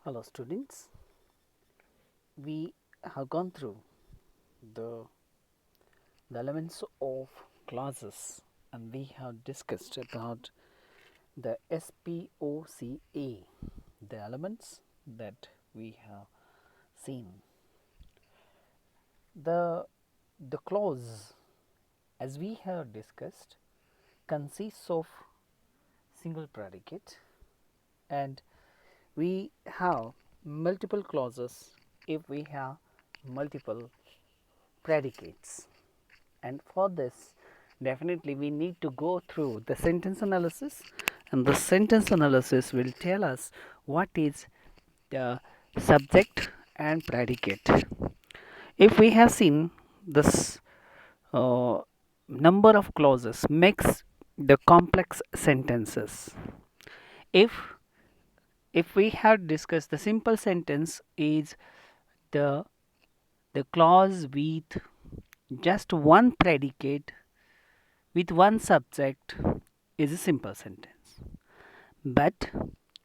Hello students, we have gone through the, the elements of clauses and we have discussed about the SPOCA, the elements that we have seen. The, the clause, as we have discussed, consists of single predicate and we have multiple clauses if we have multiple predicates, and for this definitely we need to go through the sentence analysis, and the sentence analysis will tell us what is the subject and predicate. If we have seen this number of clauses makes the complex sentences. If we have discussed, the simple sentence is the the clause with just one predicate with one subject is a simple sentence. But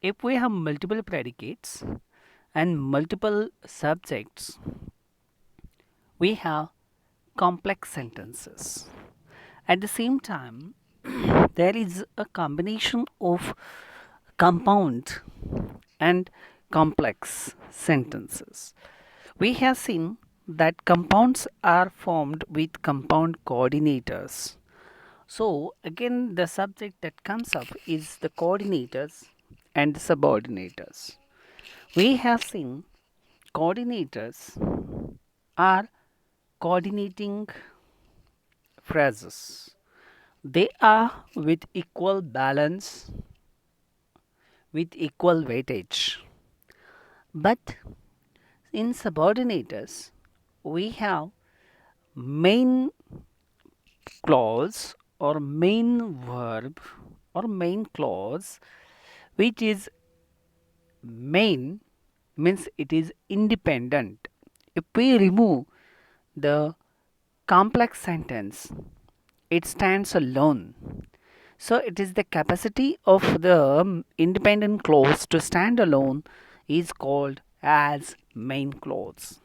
if we have multiple predicates and multiple subjects, we have complex sentences. At the same time, there is a combination of compound and complex sentences. We have seen that compounds are formed with compound coordinators. So again the subject that comes up is the coordinators and the subordinators. We have seen coordinators are coordinating phrases. They are with equal balance, with equal weightage. But in subordinators, we have main clause or main verb or main clause, which is main means it is independent. If we remove the complex sentence, it stands alone. So it is the capacity of the independent clause to stand alone is called as main clause.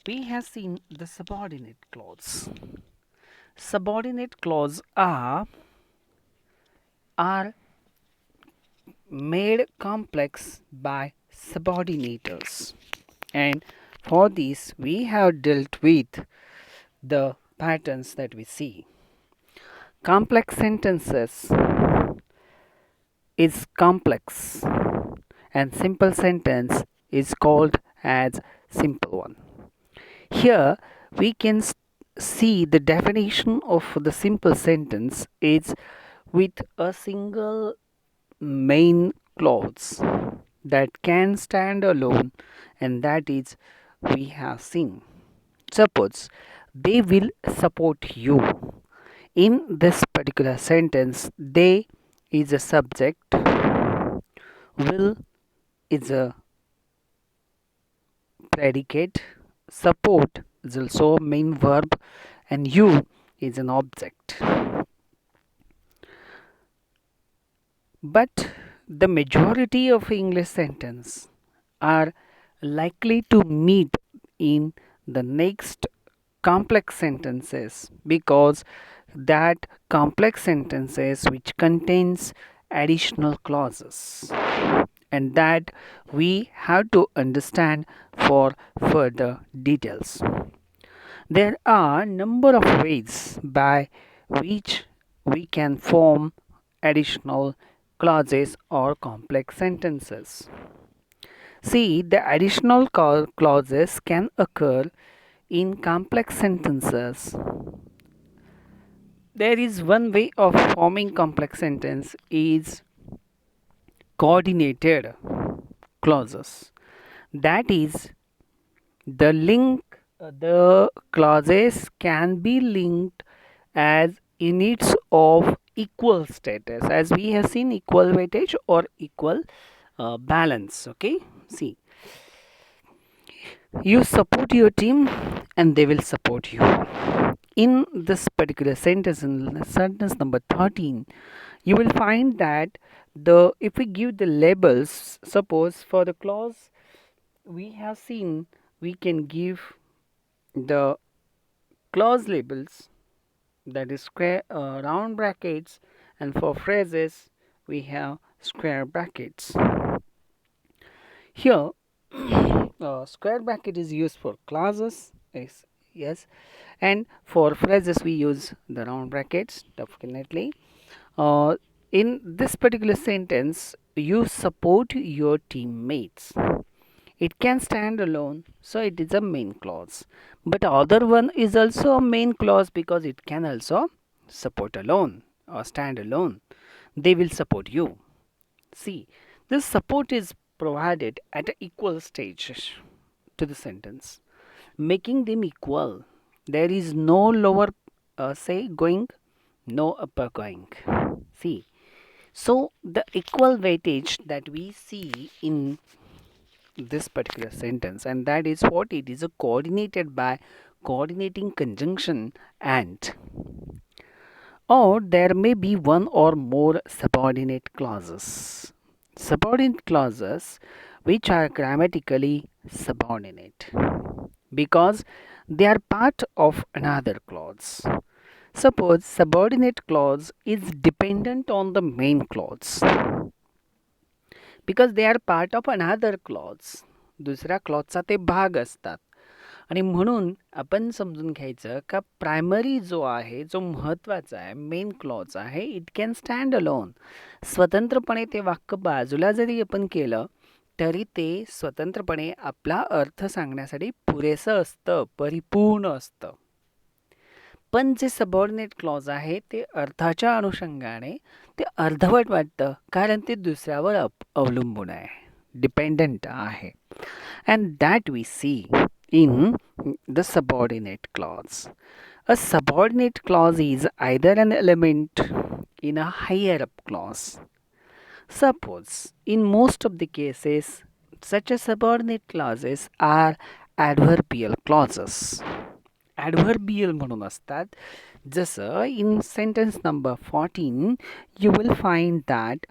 We have seen the subordinate clause. Subordinate clause are made complex by subordinators, and for this we have dealt with the patterns that we see. Complex sentences is complex and simple sentence is called as simple one. Here we can see the definition of the simple sentence is with a single main clause that can stand alone, and that is we have seen. Suppose they will support you. In this particular sentence, they is a subject, will is a predicate, support is also a main verb, and you is an object. But the majority of English sentences are likely to meet in the next complex sentences, because that complex sentences which contains additional clauses, and that we have to understand for further details. There are number of ways by which we can form additional clauses or complex sentences. See, the additional clauses can occur in complex sentences. There is one way of forming complex sentence is coordinated clauses. That is, the clauses can be linked as units of equal status, as we have seen equal weightage or equal balance. Okay, see, you support your team and they will support you. In this particular sentence, in sentence number 13, you will find that if we give the labels, suppose for the clause we have seen, we can give the clause labels, that is square round brackets, and for phrases we have square brackets. Here square bracket is used for clauses, yes, and for phrases we use the round brackets definitely. uh, in this particular sentence, you support your teammates. It can stand alone, so it is a main clause. But other one is also a main clause because it can also support alone or stand alone. They will support you. See, this support is provided at an equal stage to the sentence, making them equal. There is no lower say going, no upper going. See, so the equal weightage that we see in this particular sentence, and that is what it is coordinated by coordinating conjunction and, or there may be one or more subordinate clauses. Subordinate clauses which are grammatically subordinate because they are part of another clause. Suppose subordinate clause is dependent on the main clause because they are part of another clause. दुसऱ्या क्लॉजचा ते भाग असतात आणि म्हणून आपण समजून घ्यायचं का प्रायमरी जो आहे, जो महत्त्वाचा आहे, मेन क्लॉज आहे, इट कॅन स्टँड अलोन. स्वतंत्रपणे ते वाक्य बाजूला जरी आपण केलं तरी ते स्वतंत्रपणे आपला अर्थ सांगण्यासाठी पुरेसं असतं, परिपूर्ण असतं. पण जे सबऑर्डिनेट क्लॉज आहे ते अर्थाच्या अनुषंगाने ते अर्धवट वाटतं कारण ते दुसऱ्यावर अवलंबून आहे, डिपेंडंट आहे. And that we see in the subordinate clause. A subordinate clause is either an element in a higher up clause. Suppose in most of the cases such as subordinate clauses are adverbial clauses. Adverbial म्हणून असतात. जसं in sentence number 14 you will find that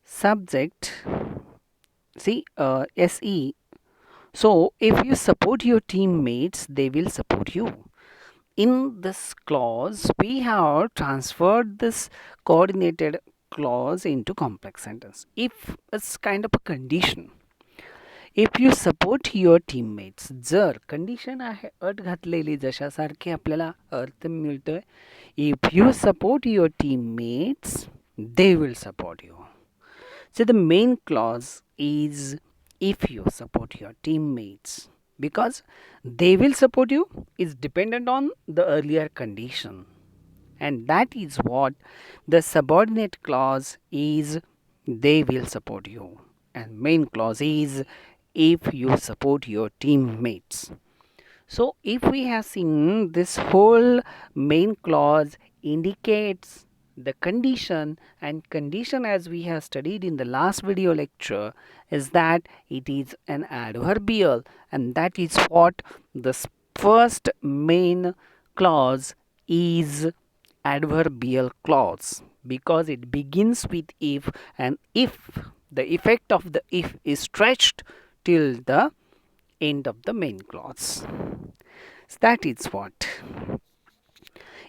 subject, see se, so if you support your teammates they will support you. In this clause we have transferred this coordinated clause into complex sentence. If it's kind of a condition, if you support your teammates, जर condition आहे, अट घातलेली जशासारखे आपल्याला अर्थ मिळतोय, if you support your teammates they will support you. So the main clause is if you support your teammates, because they will support you is dependent on the earlier condition, and that is what the subordinate clause is, they will support you, and main clause is if you support your teammates. So if we have seen, this whole main clause indicates the condition, and condition as we have studied in the last video lecture is that it is an adverbial, and that is what the first main clause is, adverbial clause, because it begins with if, and if the effect of the if is stretched till the end of the main clause. So that is what.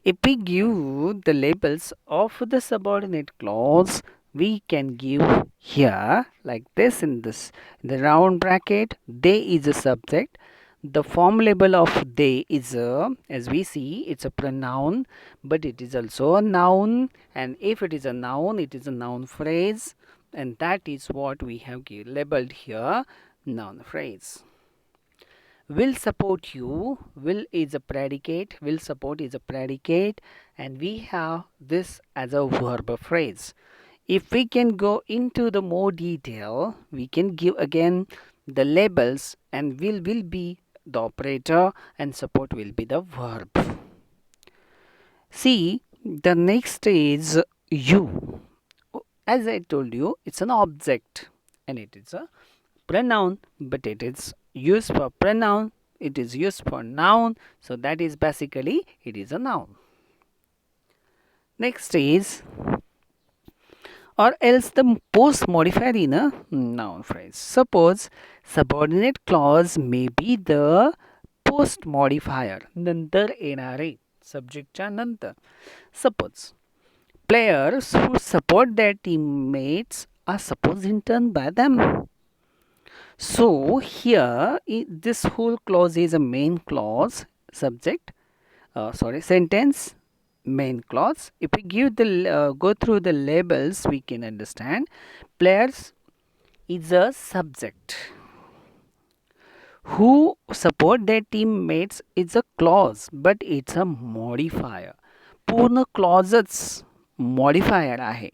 If we give the labels of the subordinate clause, we can give here like this in the round bracket, they is a subject. The form label of they is as we see, it's a pronoun, but it is also a noun, and if it is a noun, it is a noun phrase, and that is what we have labeled here, noun phrase. Will support you, will is a predicate, will support is a predicate, and we have this as a verb phrase. If we can go into the more detail, we can give again the labels, and will be the operator and support will be the verb. See, the next is you. As I told you, it's an object and it is a pronoun, but it is used for pronoun, it is used for noun, so that is basically it is a noun. Next is or else the post modifier in a noun phrase. Suppose subordinate clause may be the post modifier नंतर येणारे subjectच्या नंतर. Suppose players who support their teammates are supposed in turn by them. So here this whole clause is a main clause subject sentence main clause. If we give the go through the labels, we can understand players is a subject, who support their teammates is a clause, but it's a modifier. पूर्ण clauseच modifier आहे.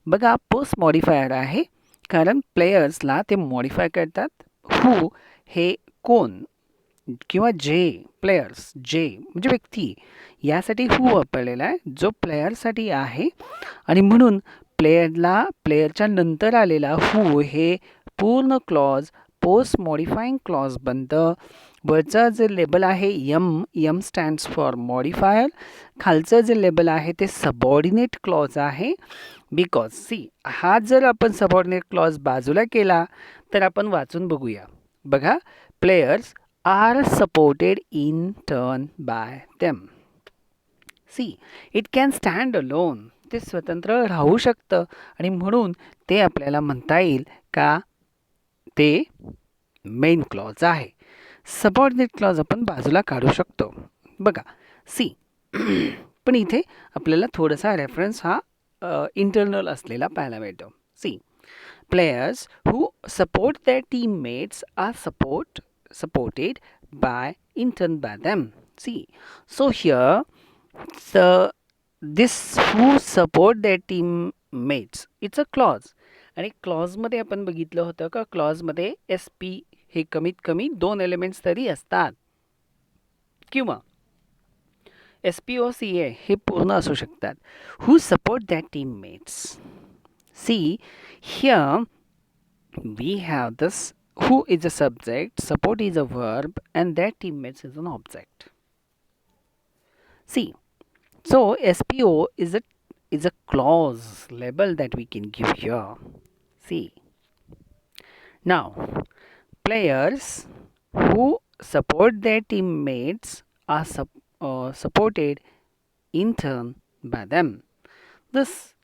बघा post modifier आहे कारण प्लेयर्सला ते modify करतात. हू हे कोण किंवा जे players जे म्हणजे व्यक्ती यासाठी हू वापरलेला आहे जो प्लेयरसाठी आहे आणि म्हणून प्लेयरच्या नंतर आलेला हू हे पूर्ण क्लॉज पोस्ट मॉडिफाईंग क्लॉज बनतं. वरचं जे लेबल आहे यम स्टँड्स फॉर मॉडिफायर, खालचं जे लेबल आहे ते सबऑर्डिनेट क्लॉज आहे. बिकॉज सी हा जर आपण सबऑर्डिनेट क्लॉज बाजूला केला तर आपण वाचून बघूया. बघा players are supported in turn by them. See, it can stand alone. ते स्वतंत्र राहू शकतं आणि म्हणून ते आपल्याला म्हणता येईल का ते मेन क्लॉज आहे. सबऑर्डिनेट क्लॉज आपण बाजूला काढू शकतो. बघा सी पण इथे आपल्याला थोडासा रेफरन्स हा इंटरनल असलेला पाहायला मिळतो. See players who support their teammates are supported by in turn by them. See, so here this who support their teammates it's a clause आणि clause मध्ये आपण बघितलं होतं का clause मध्ये SP हे कमीत कमी 2 एलिमेंट्स तरी असतात किंवा SPOCA हे पूर्ण असू शकतात. who support their teammates. See here we have this who is a subject, support is a verb, and their teammates is an object. See, so SPO is a clause label that we can give here. See, now players who support their teammates are supported in turn by them. This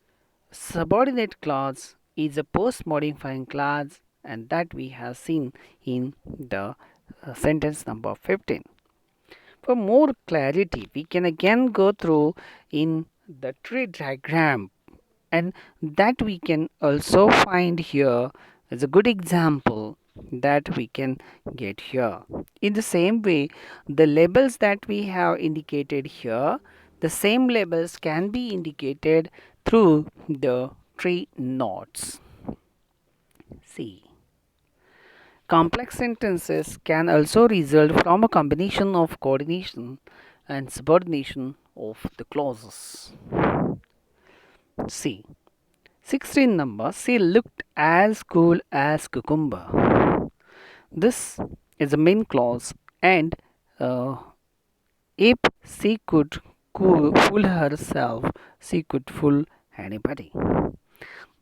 subordinate clause is a post modifying clause, and that we have seen in the sentence number 15. For more clarity, we can again go through in the tree diagram, and that we can also find here as a good example that we can get here. In the same way, the labels that we have indicated here, the same labels can be indicated through the tree notes. See. Complex sentences can also result from a combination of coordination and subordination of the clauses. See, 16 number, she looked as cool as cucumber. This is a main clause, and if she could fool herself, she could fool anybody.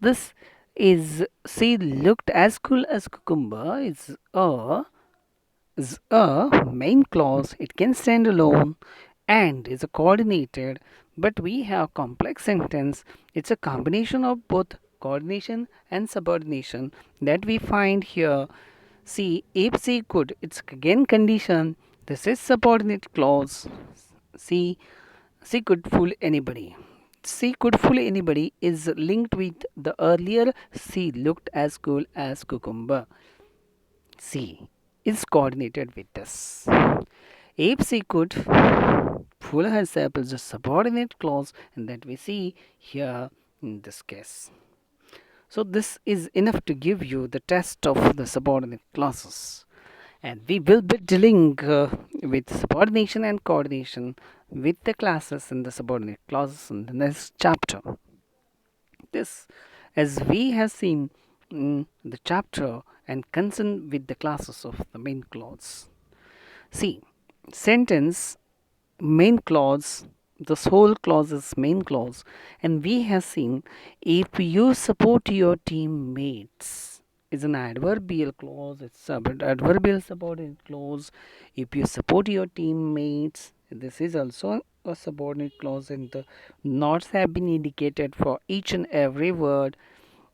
This is she looked as cool as cucumber is a main clause. It can stand alone and is a coordinated, but we have complex sentence. It's a combination of both coordination and subordination that we find here. See, if she could, it's again condition. This is subordinate clause. See, she could fool anybody. She could fool anybody is linked with the earlier she looked as cool as cucumber. She is coordinated with this. If she could fool herself is a subordinate clause, and that we see here in this case. So this is enough to give you the test of the subordinate clauses, and we will be dealing with subordination and coordination with the classes and the subordinate clauses in the next chapter. This, as we have seen in the chapter and concerned with the classes of the main clause. See, sentence main clause, this whole clause is main clause, and we have seen if you support your teammates is an adverbial clause, it's adverbial subordinate clause. If you support your teammates, this is also a subordinate clause, and the nots have been indicated for each and every word.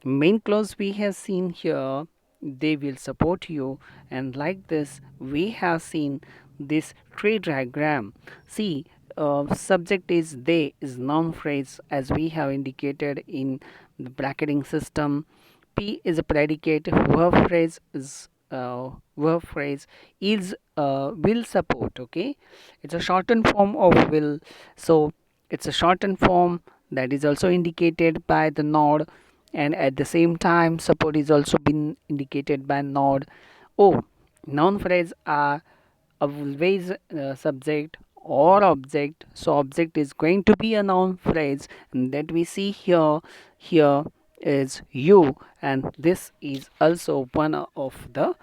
Main clause we have seen here, they will support you, and like this we have seen this tree diagram. See, subject is they is noun phrase as we have indicated in the bracketing system. P is a predicate. Verb phrase is will support. Okay, it's a shortened form of will, so it's a shortened form that is also indicated by the nod, and at the same time support is also been indicated by nod. Oh, noun phrase are always subject or object, so object is going to be a noun phrase, and that we see here is you, and this is also one of the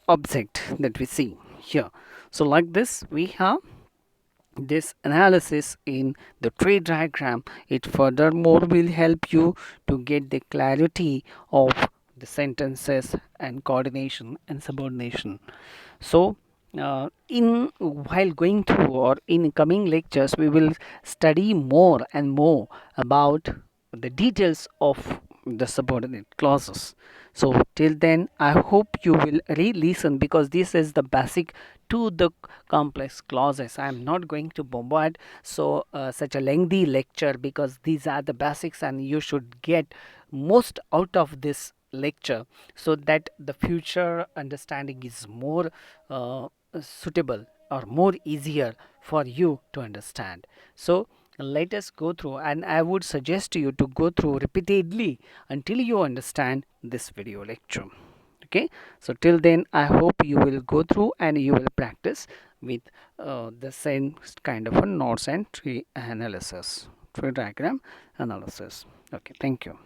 object that we see here. So like this we have this analysis in the tree diagram. It furthermore will help you to get the clarity of the sentences and coordination and subordination. So in while going through or in coming lectures we will study more and more about the details of the subordinate clauses. So till then I hope you will re-listen, because this is the basic to the complex clauses. I am not going to bombard such a lengthy lecture, because these are the basics and you should get most out of this lecture, so that the future understanding is more suitable or more easier for you to understand. So let us go through, and I would suggest you to go through repeatedly until you understand this video lecture. Okay, so till then I hope you will go through and you will practice with the same kind of a notes and tree analysis, tree diagram analysis. Okay, thank you.